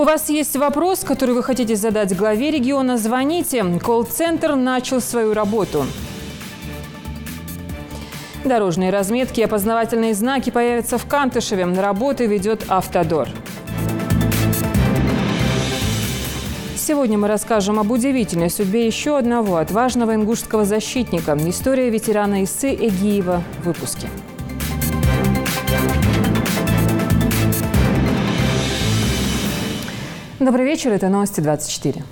У вас есть вопрос, который вы хотите задать главе региона? Звоните. Колл-центр начал свою работу. Дорожные разметки и опознавательные знаки появятся в Кантышеве. Работы ведет Автодор. Сегодня мы расскажем об удивительной судьбе еще одного отважного ингушского защитника. История ветерана ИСы Эгиева в выпуске. Добрый вечер, это новости 24.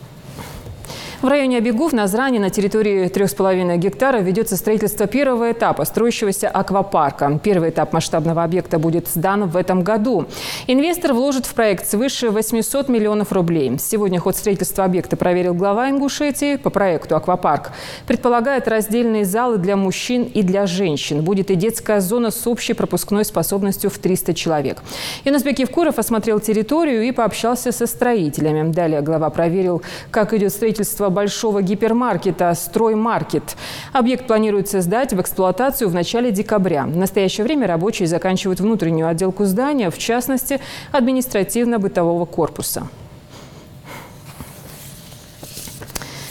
В районе Абигув на Зране на территории 3,5 гектара ведется строительство первого этапа строящегося аквапарка. Первый этап масштабного объекта будет сдан в этом году. Инвестор вложит в проект свыше 800 миллионов рублей. Сегодня ход строительства объекта проверил глава Ингушетии. По проекту аквапарк предполагает раздельные залы для мужчин и для женщин. Будет и детская зона с общей пропускной способностью в 300 человек. Юнусбек Евкуров осмотрел территорию и пообщался со строителями. Далее глава проверил, как идет строительство большого гипермаркета «Строймаркет». Объект планируется сдать в эксплуатацию в начале декабря. В настоящее время рабочие заканчивают внутреннюю отделку здания, в частности, административно-бытового корпуса.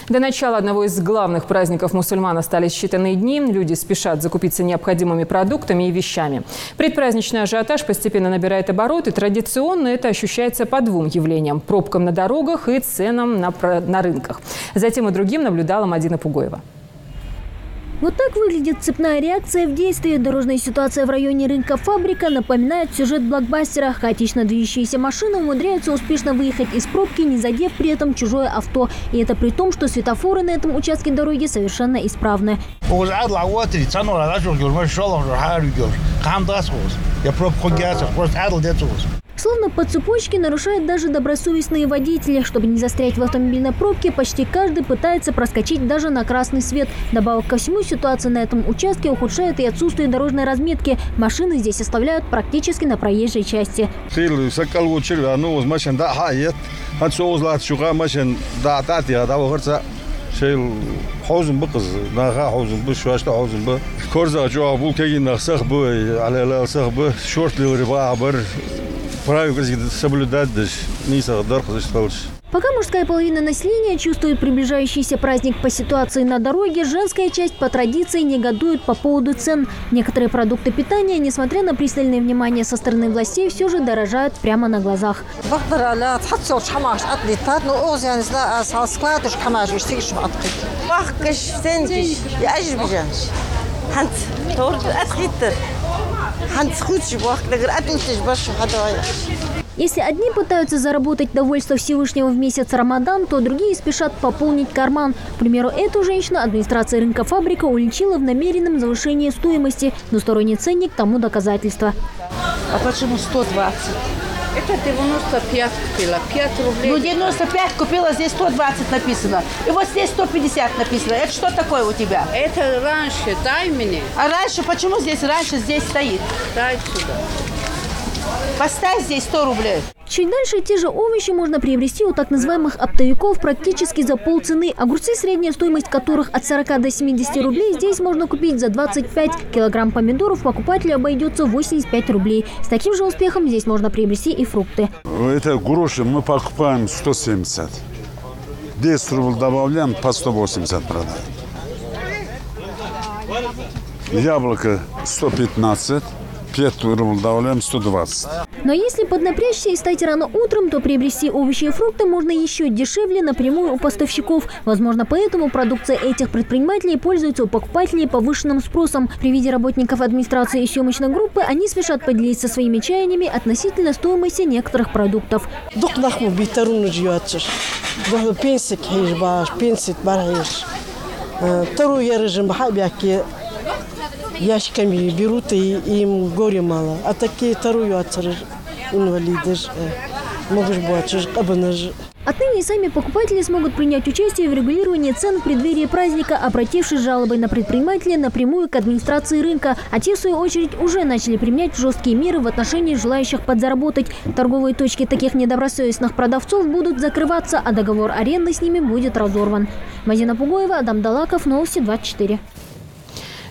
До начала одного из главных праздников мусульман остались считанные дни. Люди спешат закупиться необходимыми продуктами и вещами. Предпраздничный ажиотаж постепенно набирает обороты. Традиционно это ощущается по двум явлениям – пробкам на дорогах и ценам на рынках. За тем и другим наблюдала Мадина Пугоева. Вот так выглядит цепная реакция в действии. Дорожная ситуация в районе рынка «Фабрика» напоминает сюжет блокбастера. Хаотично движущиеся машины умудряются успешно выехать из пробки, не задев при этом чужое авто. И это при том, что светофоры на этом участке дороги совершенно исправны. Словно по цепочке нарушают даже добросовестные водители. Чтобы не застрять в автомобильной пробке, почти каждый пытается проскочить даже на красный свет. Добавок ко всему, ситуация на этом участке ухудшает и отсутствие дорожной разметки. Машины здесь оставляют практически на проезжей части. Пока мужская половина населения чувствует приближающийся праздник по ситуации на дороге, женская часть по традиции негодует по поводу цен. Некоторые продукты питания, несмотря на пристальное внимание со стороны властей, все же дорожают прямо на глазах. Если одни пытаются заработать довольство Всевышнего в месяц Рамадан, то другие спешат пополнить карман. К примеру, эту женщину администрация рынка «Фабрика» уличила в намеренном завышении стоимости. Двусторонний ценник тому доказательство. А почему 120? Это 95 купила, 5 рублей. Ну, 95 купила, здесь 120 написано. И вот здесь 150 написано. Это что такое у тебя? Это раньше, дай мне. А раньше, почему здесь раньше здесь стоит? Дай сюда. Поставь здесь 100 рублей. Чуть дальше те же овощи можно приобрести у так называемых оптовиков практически за полцены. Огурцы, средняя стоимость которых от 40 до 70 рублей, здесь можно купить за 25. Килограмм помидоров покупателю обойдется 85 рублей. С таким же успехом здесь можно приобрести и фрукты. Это груши мы покупаем 170. 10 рублей добавляем, по 180 продаем. Яблоко 115. 5 рублей добавляем, 120. Но если поднапрячься и встать рано утром, то приобрести овощи и фрукты можно еще дешевле напрямую у поставщиков. Возможно, поэтому продукция этих предпринимателей пользуется у покупателей повышенным спросом. При виде работников администрации и съемочной группы они спешат поделиться своими чаяниями относительно стоимости некоторых продуктов. Ящиками берут, и им горе мало. А такие вторую отцеры инвалиды могут быть обнажены. Отныне сами покупатели смогут принять участие в регулировании цен в преддверии праздника, обратившись с жалобой на предпринимателя напрямую к администрации рынка. А те, в свою очередь, уже начали применять жесткие меры в отношении желающих подзаработать. Торговые точки таких недобросовестных продавцов будут закрываться, а договор аренды с ними будет разорван. Мадина Пугоева, Адам Далаков, новости 24.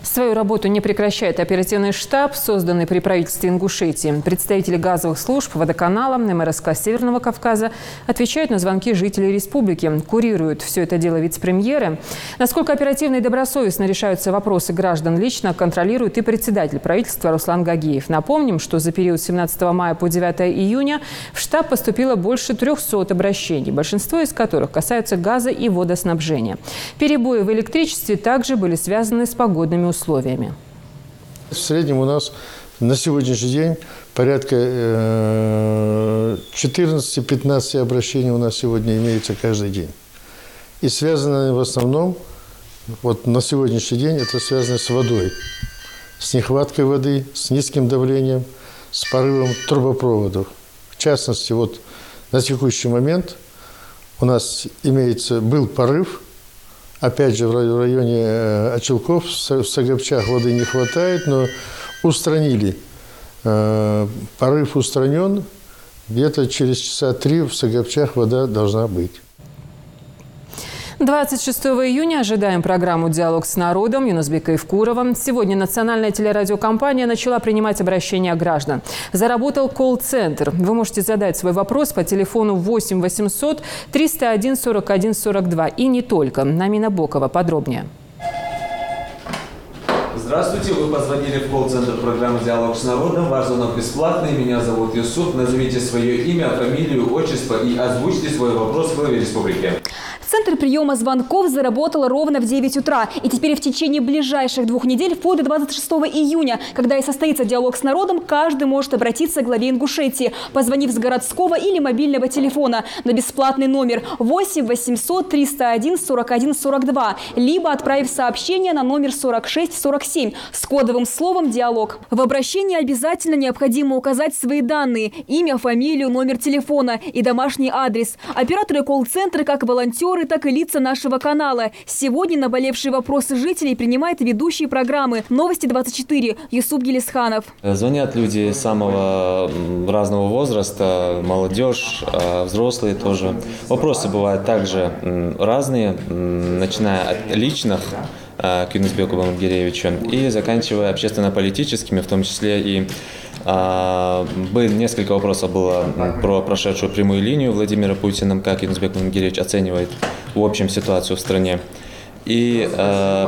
Свою работу не прекращает оперативный штаб, созданный при правительстве Ингушетии. Представители газовых служб, водоканала, МРСК Северного Кавказа отвечают на звонки жителей республики. Курируют все это дело вице-премьеры. Насколько оперативно и добросовестно решаются вопросы граждан, лично контролирует и председатель правительства Руслан Гагиев. Напомним, что за период с 17 мая по 9 июня в штаб поступило больше 300 обращений, большинство из которых касаются газа и водоснабжения. Перебои в электричестве также были связаны с погодными условиями. В среднем у нас на сегодняшний день порядка 14-15 обращений у нас сегодня имеется каждый день. И связаны в основном, вот на сегодняшний день, это связано с водой, с нехваткой воды, с низким давлением, с порывом трубопроводов. В частности, вот на текущий момент у нас был порыв. Опять же, в районе Очелков, в Сагопчах воды не хватает, но устранили. Порыв устранен. Где-то через часа 3 в Сагопчах вода должна быть. 26 июня ожидаем программу «Диалог с народом» Юнусбека Евкурова. Сегодня национальная телерадиокомпания начала принимать обращения граждан. Заработал колл-центр. Вы можете задать свой вопрос по телефону 8 800 301 41 42. И не только. Амина Бокова подробнее. Здравствуйте, вы позвонили в колл-центр программы «Диалог с народом». Ваш звонок бесплатный. Меня зовут Юсуф. Назовите свое имя, фамилию, отчество и озвучьте свой вопрос главе республики. Центр приема звонков заработал ровно в 9 утра. И теперь в течение ближайших 2 недель, вплоть до 26 июня, когда и состоится диалог с народом, каждый может обратиться к главе Ингушетии, позвонив с городского или мобильного телефона на бесплатный номер 8 800 301 41 42, либо отправив сообщение на номер 4647 с кодовым словом «Диалог». В обращении обязательно необходимо указать свои данные – имя, фамилию, номер телефона и домашний адрес. Операторы колл-центра, как волонтеры, так и лица нашего канала. Сегодня наболевшие вопросы жителей принимает ведущий программы «Новости 24» Юсуп Гелисханов. Звонят люди самого разного возраста, молодежь, взрослые тоже. Вопросы бывают также разные, начиная от личных к Юнусбеку Бамангиревичу и заканчивая общественно-политическими, в том числе и несколько вопросов было про прошедшую прямую линию Владимира Путина, как Юнусбек Бамангиревич оценивает в общем ситуацию в стране. И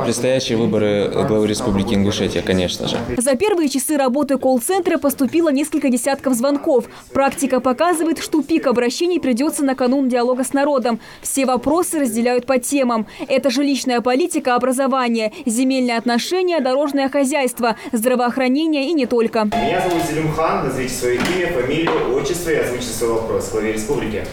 предстоящие выборы главы Республики Ингушетия, конечно же. За первые часы работы колл-центра поступило несколько десятков звонков. Практика показывает, что пик обращений придется на канун диалога с народом. Все вопросы разделяют по темам. Это жилищная политика, образование, земельные отношения, дорожное хозяйство, здравоохранение и не только. Меня зовут Зелимхан. Назовите свое имя, фамилию, отчество и озвучите свой вопрос главе республики.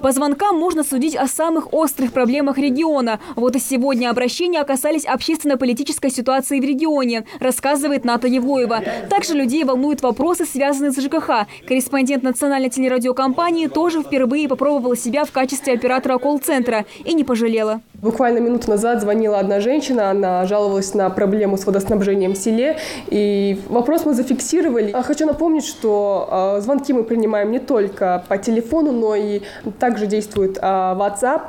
По звонкам можно судить о самых острых проблемах региона. Вот и сегодня обращения касались общественно-политической ситуации в регионе, рассказывает Ната Евлоева. Также людей волнуют вопросы, связанные с ЖКХ. Корреспондент национальной телерадиокомпании тоже впервые попробовала себя в качестве оператора колл-центра и не пожалела. Буквально минуту назад звонила одна женщина, она жаловалась на проблему с водоснабжением в селе. И вопрос мы зафиксировали. Хочу напомнить, что звонки мы принимаем не только по телефону, но и также действует WhatsApp.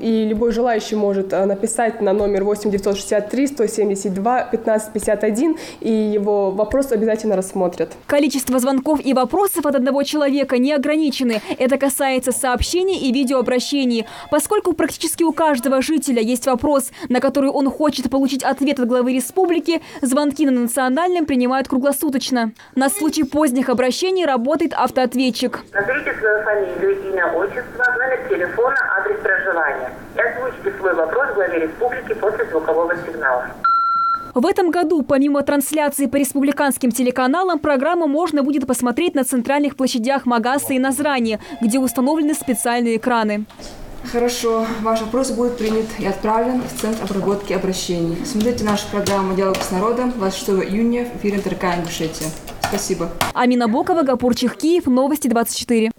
И любой желающий может написать на номер 8 963 172 15 51, и его вопрос обязательно рассмотрят. Количество звонков и вопросов от одного человека не ограничены. Это касается сообщений и видеообращений. Поскольку практически у каждого жителя есть вопрос, на который он хочет получить ответ от главы республики, звонки на национальном принимают круглосуточно. На случай поздних обращений работает автоответчик. Назовите свою фамилию, имя, отчество, номер телефона, адрес проживания и озвучите свой вопрос главе республики после звукового сигнала. В этом году, помимо трансляции по республиканским телеканалам, программу можно будет посмотреть на центральных площадях Магаса и Назрани, где установлены специальные экраны. Хорошо, ваш вопрос будет принят и отправлен в Центр обработки обращений. Смотрите нашу программу «Диалог с народом» 26 июня в эфире НТРК Ингушетия. Спасибо. Амина Бокова, Гапур Чехкиев, Новости 24.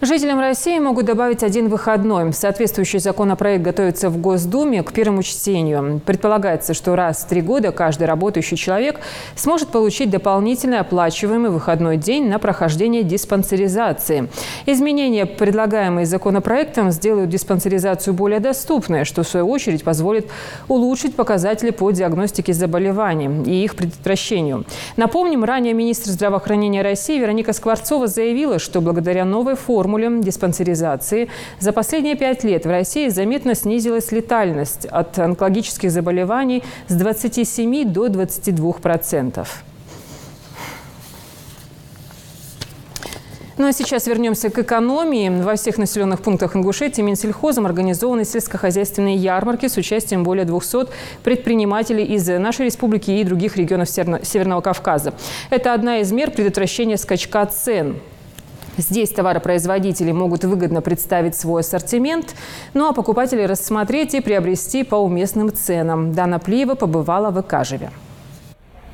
Жителям России могут добавить один выходной. Соответствующий законопроект готовится в Госдуме к первому чтению. Предполагается, что раз в 3 года каждый работающий человек сможет получить дополнительный оплачиваемый выходной день на прохождение диспансеризации. Изменения, предлагаемые законопроектом, сделают диспансеризацию более доступной, что в свою очередь позволит улучшить показатели по диагностике заболеваний и их предотвращению. Напомним, ранее министр здравоохранения России Вероника Скворцова заявила, что благодаря новой формуле диспансеризации за последние 5 лет в России заметно снизилась летальность от онкологических заболеваний с 27 до 22%. Ну а сейчас вернемся к экономии. Во всех населенных пунктах Ингушетии Минсельхозом организованы сельскохозяйственные ярмарки с участием более 200 предпринимателей из нашей республики и других регионов Северного Кавказа. Это одна из мер предотвращения скачка цен. Здесь товаропроизводители могут выгодно представить свой ассортимент, ну а покупатели рассмотреть и приобрести по уместным ценам. Дана Плиева побывала в Икажеве.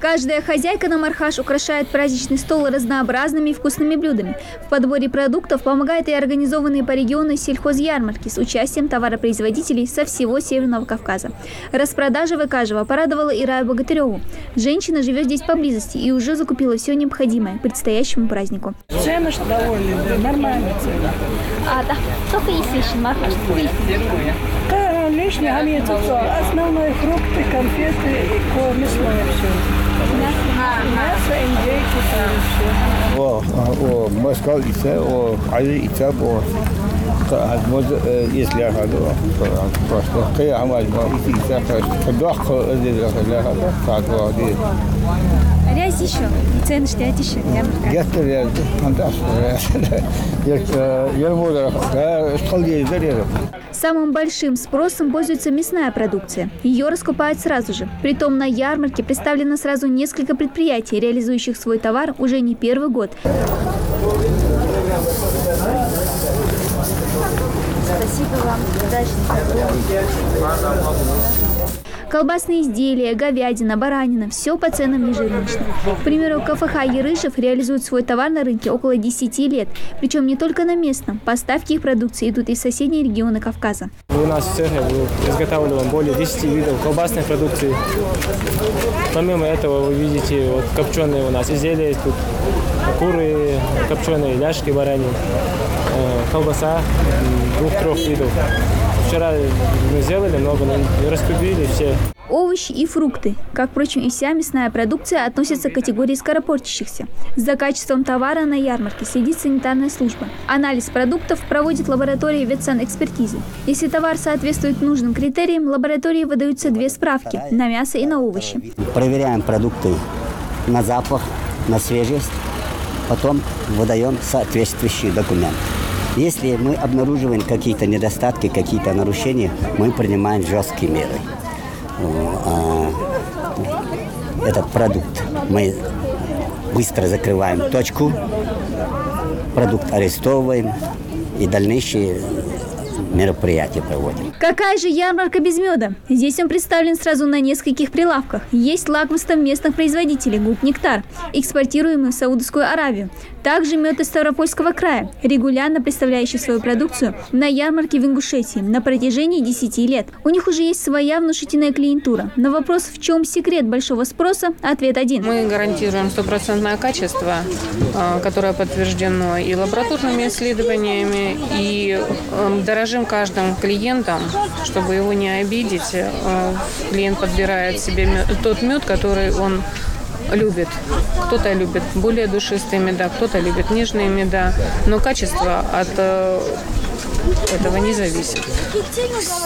Каждая хозяйка на Мархаш украшает праздничный стол разнообразными и вкусными блюдами. В подборе продуктов помогают и организованные по региону сельхозярмарки с участием товаропроизводителей со всего Северного Кавказа. Распродажа в Икажево порадовала и Раю Богатыреву. Женщина живет здесь поблизости и уже закупила все необходимое к предстоящему празднику. Цены довольны, нормальные цены. Да. Сколько есть лишний Мархаш? Лишнее имеется все. Основные фрукты, конфеты и мясное все. Мясо, индейки, все. Москва, если я Ряз еще. Цены штят еще. Самым большим спросом пользуется мясная продукция. Ее раскупают сразу же. Притом на ярмарке представлено сразу несколько предприятий, реализующих свой товар уже не первый год. Спасибо вам. Колбасные изделия, говядина, баранина – все по ценам ниже рыночных. К примеру, КФХ «Ерышев» реализует свой товар на рынке около 10 лет. Причем не только на местном. Поставки их продукции идут и в соседние регионы Кавказа. У нас в цехе изготавливаем более 10 видов колбасной продукции. Помимо этого, вы видите, вот копченые у нас изделия, тут куры, копченые ляжки, баранины, колбаса 2-3 видов. Вчера мы сделали много, но не раскупили все. Овощи и фрукты, как, впрочем, и вся мясная продукция, относятся к категории скоропортящихся. За качеством товара на ярмарке следит санитарная служба. Анализ продуктов проводит лаборатория ветсанэкспертизы. Если товар соответствует нужным критериям, лаборатории выдаются 2 справки – на мясо и на овощи. Проверяем продукты на запах, на свежесть, потом выдаем соответствующий документ. Если мы обнаруживаем какие-то недостатки, какие-то нарушения, мы принимаем жесткие меры. Этот продукт мы быстро закрываем точку, продукт арестовываем и дальнейшие мероприятия проводим. Какая же ярмарка без меда? Здесь он представлен сразу на нескольких прилавках. Есть лакомство местных производителей «Губ Нектар», экспортируемый в Саудовскую Аравию. Также мед из Ставропольского края, регулярно представляющий свою продукцию на ярмарке в Ингушетии на протяжении 10 лет. У них уже есть своя внушительная клиентура. На вопрос, в чем секрет большого спроса, ответ один. Мы гарантируем стопроцентное качество, которое подтверждено и лабораторными исследованиями, и дорожим каждым клиентом, чтобы его не обидеть. Клиент подбирает себе тот мед, который он любит. Кто-то любит более душистые меда, кто-то любит нежные меда, но качество от этого не зависит.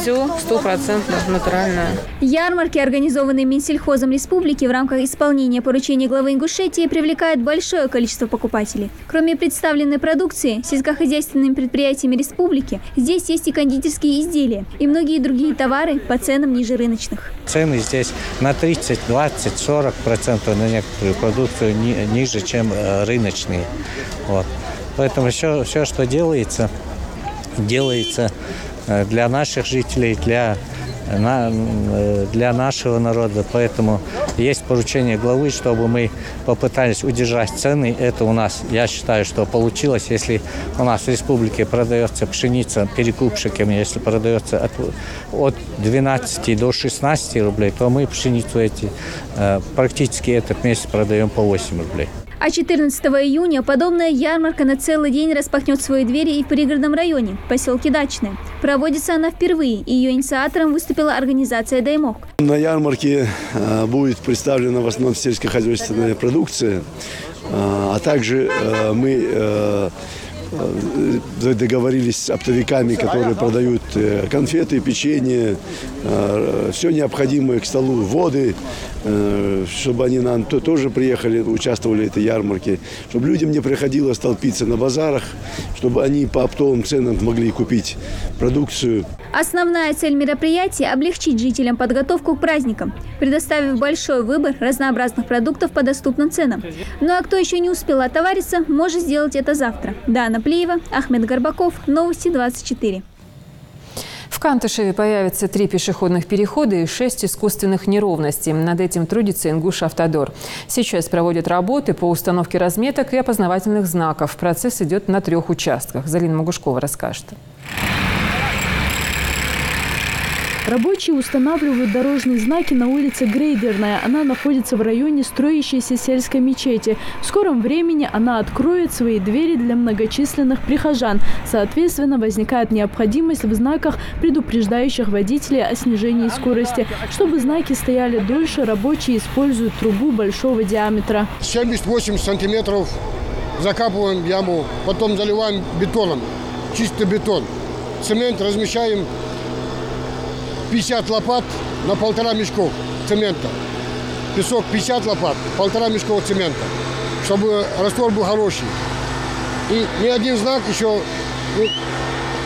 Все 100% натуральное. Ярмарки, организованные Минсельхозом Республики в рамках исполнения поручения главы Ингушетии, привлекают большое количество покупателей. Кроме представленной продукции сельскохозяйственными предприятиями республики, здесь есть и кондитерские изделия и многие другие товары по ценам ниже рыночных. Цены здесь на 30, 20, 40% на некоторую продукцию ниже, чем рыночные. Вот. Поэтому все, что делается для наших жителей, для для нашего народа. Поэтому есть поручение главы, чтобы мы попытались удержать цены. Это у нас, я считаю, что получилось. Если у нас в республике продается пшеница перекупщиками, если продается от 12 до 16 рублей, то мы пшеницу практически этот месяц продаем по 8 рублей. А 14 июня подобная ярмарка на целый день распахнет свои двери и в пригородном районе, поселке Дачное. Проводится она впервые, и ее инициатором выступила организация «Даймок». На ярмарке будет представлена в основном сельскохозяйственная продукция, а также мы договорились с оптовиками, которые продают конфеты, печенье, все необходимое к столу, воды, чтобы они нам тоже приехали, участвовали в этой ярмарке, чтобы людям не приходилось толпиться на базарах, чтобы они по оптовым ценам могли купить продукцию. Основная цель мероприятия – облегчить жителям подготовку к праздникам, предоставив большой выбор разнообразных продуктов по доступным ценам. Ну а кто еще не успел отовариться, может сделать это завтра. Дана Плиева, Ахмед Горбаков, Новости 24. В Кантышеве появятся 3 пешеходных перехода и 6 искусственных неровностей. Над этим трудится Ингушавтодор. Сейчас проводят работы по установке разметок и опознавательных знаков. Процесс идет на 3 участках. Залина Могушкова расскажет. Рабочие устанавливают дорожные знаки на улице Грейдерная. Она находится в районе строящейся сельской мечети. В скором времени она откроет свои двери для многочисленных прихожан. Соответственно, возникает необходимость в знаках, предупреждающих водителей о снижении скорости. Чтобы знаки стояли дольше, рабочие используют трубу большого диаметра. 78 сантиметров закапываем яму, потом заливаем бетоном, чистый бетон. Цемент размещаем 50 лопат на 1,5 мешков цемента. Песок 50 лопат, 1,5 мешков цемента, чтобы раствор был хороший. И ни один знак еще,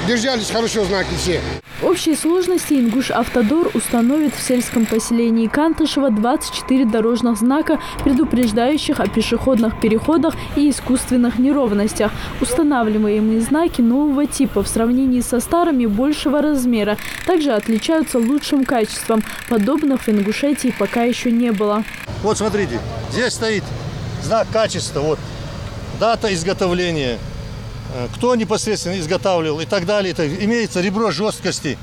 держались хорошо знаки все. В общей сложности Ингушавтодор установит в сельском поселении Кантышево 24 дорожных знака, предупреждающих о пешеходных переходах и искусственных неровностях. Устанавливаемые знаки нового типа в сравнении со старыми большего размера также отличаются лучшим качеством. Подобных в Ингушетии пока еще не было. Вот смотрите, здесь стоит знак качества, вот дата изготовления, кто непосредственно изготавливал и так далее. Это имеется ребро жесткости.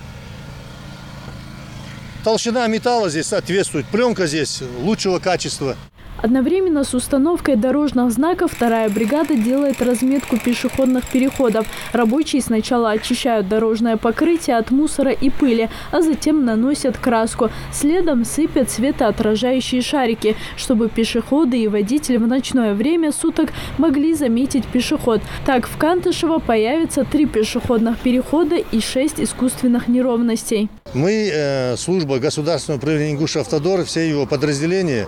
Толщина металла здесь соответствует. Пленка здесь лучшего качества. Одновременно с установкой дорожных знаков 2-я бригада делает разметку пешеходных переходов. Рабочие сначала очищают дорожное покрытие от мусора и пыли, а затем наносят краску. Следом сыпят светоотражающие шарики, чтобы пешеходы и водители в ночное время суток могли заметить пешеход. Так в Кантышево появится 3 пешеходных перехода и 6 искусственных неровностей. Мы, служба государственного управления Ингушавтодор, все его подразделения,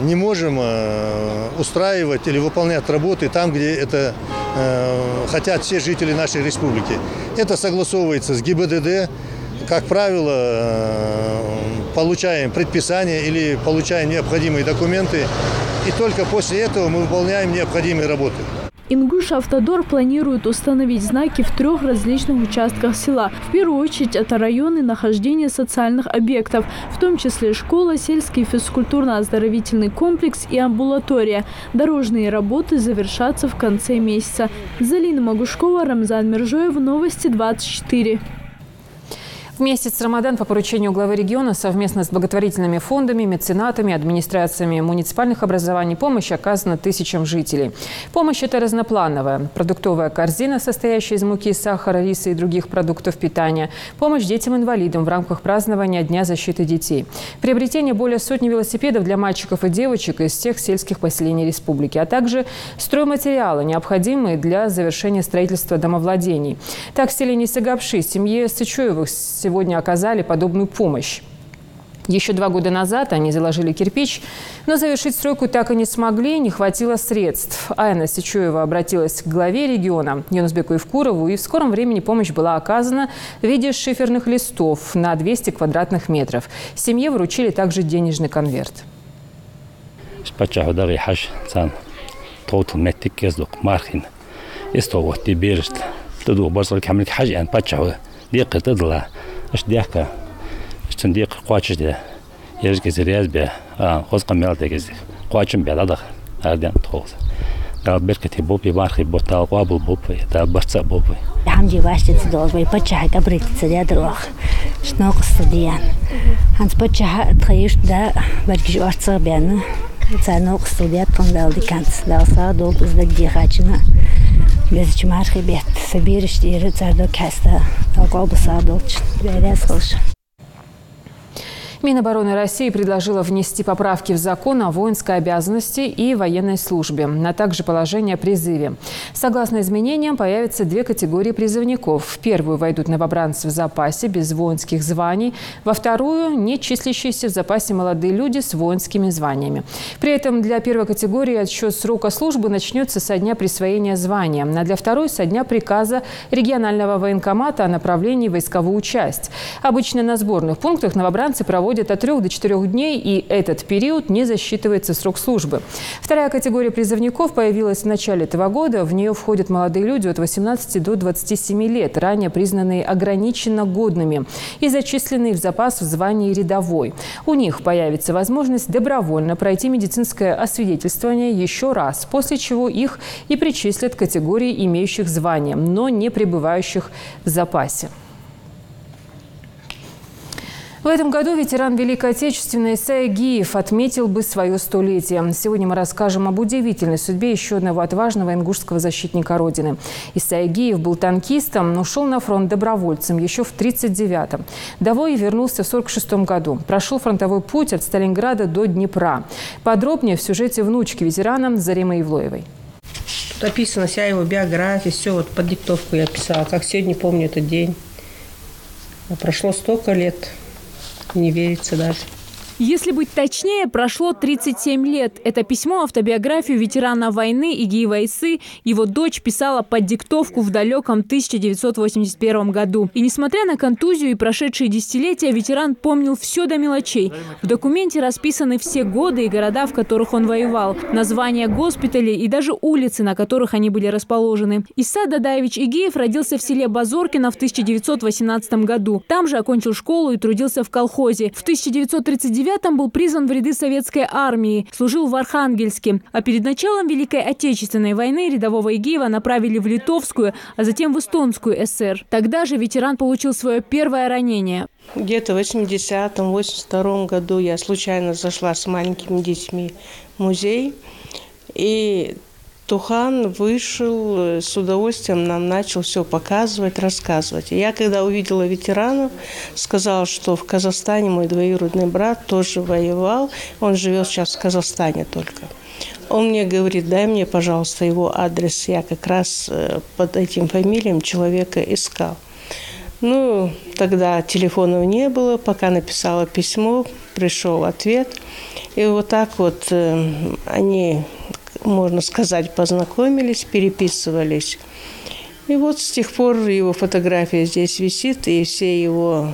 не можем устраивать или выполнять работы там, где это хотят все жители нашей республики. Это согласовывается с ГИБДД. Как правило, получаем предписание или получаем необходимые документы. И только после этого мы выполняем необходимые работы. Ингушавтодор планирует установить знаки в 3 различных участках села. В первую очередь это районы нахождения социальных объектов, в том числе школа, сельский физкультурно-оздоровительный комплекс и амбулатория. Дорожные работы завершатся в конце месяца. Залина Могушкова, Рамзан Миржоев, Новости 24. В месяц Рамадан по поручению главы региона совместно с благотворительными фондами, меценатами, администрациями муниципальных образований помощь оказана тысячам жителей. Помощь эта разноплановая. Продуктовая корзина, состоящая из муки, сахара, риса и других продуктов питания. Помощь детям-инвалидам в рамках празднования Дня защиты детей. Приобретение более сотни велосипедов для мальчиков и девочек из всех сельских поселений республики, а также стройматериалы, необходимые для завершения строительства домовладений. Так, в селе Несыгапши семье Сычуевых сегодня оказали подобную помощь. Еще 2 года назад они заложили кирпич, но завершить стройку так и не смогли, не хватило средств. Айна Сычуева обратилась к главе региона Юнусбеку Евкурову, и в скором времени помощь была оказана в виде шиферных листов на 200 квадратных метров. Семье вручили также денежный конверт. دقيقة تضلع اش ضحكة Цунди квачиде. Ежгизе резбе, хозкамел дегизе. Квачим бедадах, арден тхоз. Да беркати бопи вархи ботал вабл бопи, да барца бопи. Хамди ваштиц должны почахать обрытиться дядрух. Шнок студиян. Ханс почаха тхаиш да баргиш арца бяна. Цанок студият кондалди канц. Далса долг издагди хачина. Без чмархи бет. Собиришь тиры цардо каста. Алкобуса долч. Берез холш. Минобороны России предложила внести поправки в закон о воинской обязанности и военной службе, а также положение о призыве. Согласно изменениям, появятся две категории призывников. В первую войдут новобранцы в запасе без воинских званий, во вторую – не числящиеся в запасе молодые люди с воинскими званиями. При этом для первой категории отсчет срока службы начнется со дня присвоения звания, а для второй – со дня приказа регионального военкомата о направлении в войсковую часть. Обычно на сборных пунктах новобранцы проводят от 3 до 4 дней, и этот период не засчитывается в срок службы. Вторая категория призывников появилась в начале этого года. В нее входят молодые люди от 18 до 27 лет, ранее признанные ограниченно годными и зачисленные в запас в звании рядовой. У них появится возможность добровольно пройти медицинское освидетельствование еще раз, после чего их и причислят к категории имеющих звание, но не пребывающих в запасе. В этом году ветеран Великой Отечественной Исайя Гиев отметил бы свое 100-летие. Сегодня мы расскажем об удивительной судьбе еще одного отважного ингушского защитника Родины. Исайя Гиев был танкистом, но шел на фронт добровольцем еще в 1939-м. Домой вернулся в 1946 году. Прошел фронтовой путь от Сталинграда до Днепра. Подробнее в сюжете внучки ветерана Заремы Ивлоевой. Тут описана вся его биография, все вот под диктовку я писала. Как сегодня помню этот день. Прошло столько лет. Не верится даже. Если быть точнее, прошло 37 лет. Это письмо, автобиографию ветерана войны Игиева Исы его дочь писала под диктовку в далеком 1981 году. И несмотря на контузию и прошедшие десятилетия, ветеран помнил все до мелочей. В документе расписаны все годы и города, в которых он воевал, названия госпиталей и даже улицы, на которых они были расположены. Иса Дадаевич Игиев родился в селе Базоркино в 1918 году. Там же окончил школу и трудился в колхозе. В 1939 был призван в ряды советской армии, служил в Архангельске. А перед началом Великой Отечественной войны рядового Игиева направили в Литовскую, а затем в Эстонскую ССР. Тогда же ветеран получил свое первое ранение. Где-то в 80-82 году я случайно зашла с маленькими детьми в музей, и Тухан вышел, с удовольствием нам начал все показывать, рассказывать. И я, когда увидела ветеранов, сказала, что в Казахстане мой двоюродный брат тоже воевал. Он живет сейчас в Казахстане только. Он мне говорит: дай мне, пожалуйста, его адрес. Я как раз под этим фамилием человека искал. Ну, тогда телефонов не было, пока написала письмо, пришел ответ. И вот так вот они, можно сказать, познакомились, переписывались. И вот с тех пор его фотография здесь висит, и все его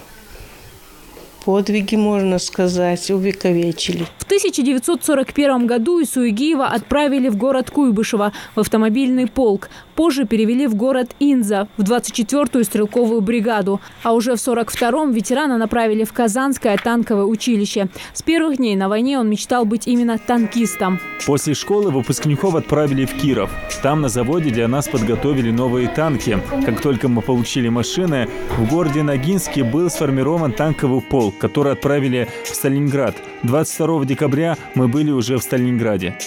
подвиги, можно сказать, увековечили. В 1941 году Ису Игиева отправили в город Куйбышево в автомобильный полк. Позже перевели в город Инза, в 24-ю стрелковую бригаду. А уже в 1942-м ветерана направили в Казанское танковое училище. С первых дней на войне он мечтал быть именно танкистом. После школы выпускников отправили в Киров. Там на заводе для нас подготовили новые танки. Как только мы получили машины, в городе Ногинске был сформирован танковый полк, который отправили в Сталинград. 22 декабря мы были уже в Сталинграде.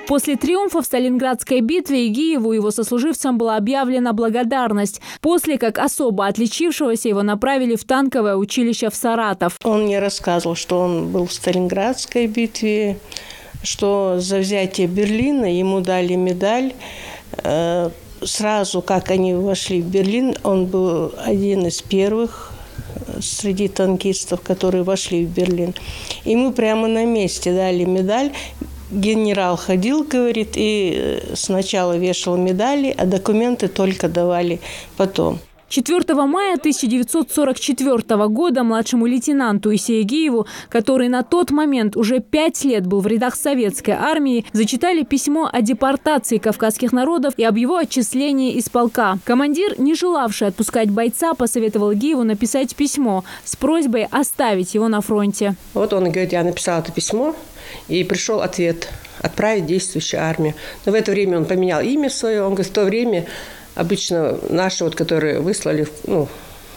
После триумфа в Сталинградской битве Игиеву и его сослуживцам была объявлена благодарность. После, как особо отличившегося, его направили в танковое училище в Саратов. Он мне рассказывал, что он был в Сталинградской битве, что за взятие Берлина ему дали медаль. Сразу, как они вошли в Берлин, он был один из первых среди танкистов, которые вошли в Берлин. Ему прямо на месте дали медаль. Генерал ходил, говорит, и сначала вешал медали, а документы только давали потом. 4 мая 1944 года младшему лейтенанту Исаегиеву, который на тот момент уже 5 лет был в рядах советской армии, зачитали письмо о депортации кавказских народов и об его отчислении из полка. Командир, не желавший отпускать бойца, посоветовал Игиеву написать письмо с просьбой оставить его на фронте. Вот он говорит, я написал это письмо, и пришел ответ – отправить действующую армию. Но в это время он поменял имя свое. Он говорит, в то время обычно наши, которые выслали,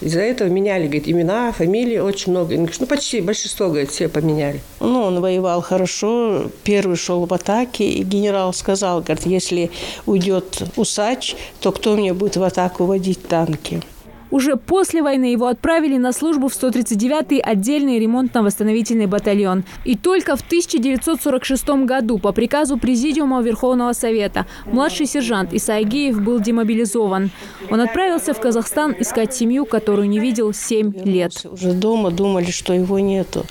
из-за этого меняли, говорит, имена, фамилии, очень много. Почти большинство, говорит, все поменяли. Он воевал хорошо, первый шел в атаке, и генерал сказал, говорит, если уйдет Усач, то кто мне будет в атаку водить танки? Уже после войны его отправили на службу в 139-й отдельный ремонтно-восстановительный батальон. И только в 1946 году по приказу Президиума Верховного Совета младший сержант Исаегиев был демобилизован. Он отправился в Казахстан искать семью, которую не видел 7 лет. Уже дома думали, что его нету.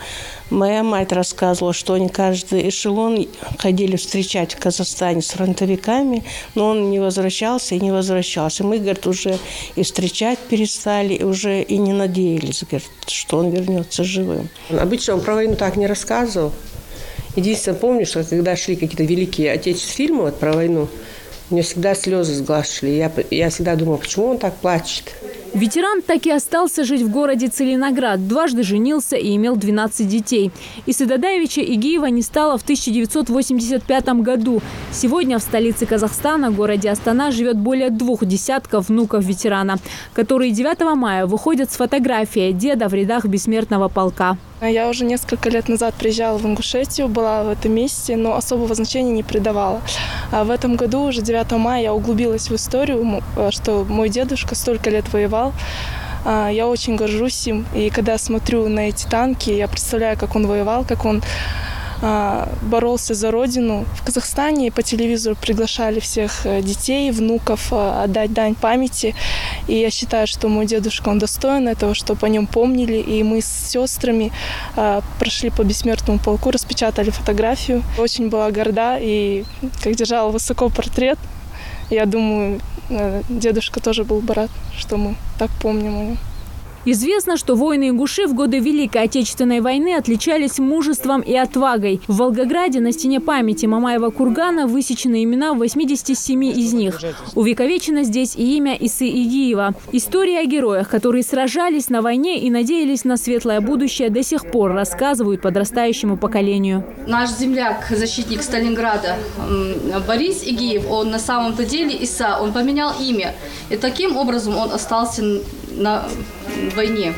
Моя мать рассказывала, что они каждый эшелон ходили встречать в Казахстане с фронтовиками, но он не возвращался и не возвращался. Мы, говорит, уже и встречать перестали, и уже и не надеялись, говорит, что он вернется живым. Обычно он про войну так не рассказывал. Единственное, помню, что когда шли какие-то великие отечественные фильмы про войну, у меня всегда слезы с глаз шли. Я всегда думала, почему он так плачет. Ветеран так и остался жить в городе Целиноград. Дважды женился и имел 12 детей. Исыда Даевича Игиева не стало в 1985 году. Сегодня в столице Казахстана, городе Астана, живет более 2 десятков внуков ветерана, которые 9 мая выходят с фотографией деда в рядах бессмертного полка. Я уже несколько лет назад приезжала в Ингушетию, была в этом месте, но особого значения не придавала. А в этом году, уже 9 мая, я углубилась в историю, что мой дедушка столько лет воевал. Я очень горжусь им. И когда смотрю на эти танки, я представляю, как он воевал, как он боролся за родину. В Казахстане по телевизору приглашали всех детей, внуков отдать дань памяти. И я считаю, что мой дедушка, он достоин этого, чтобы о нем помнили. И мы с сестрами прошли по бессмертному полку, распечатали фотографию. Очень была горда и как держала высоко портрет. Я думаю, дедушка тоже был бы рад, что мы так помним о нем. Известно, что воины-ингуши в годы Великой Отечественной войны отличались мужеством и отвагой. В Волгограде на стене памяти Мамаева кургана высечены имена 87 из них. Увековечено здесь и имя Исаегиева. Истории о героях, которые сражались на войне и надеялись на светлое будущее, до сих пор рассказывают подрастающему поколению. Наш земляк, защитник Сталинграда Борис Игиев, он на самом-то деле Иса, он поменял имя. И таким образом он остался на войне.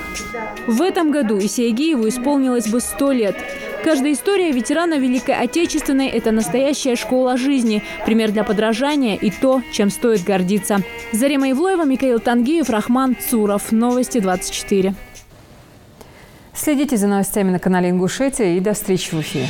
В этом году Исаегиеву исполнилось бы 100 лет. Каждая история ветерана Великой Отечественной – это настоящая школа жизни, пример для подражания и то, чем стоит гордиться. Зарема Ивлоева, Михаил Тангиев, Рахман Цуров. Новости 24. Следите за новостями на канале Ингушетия и до встречи в эфире.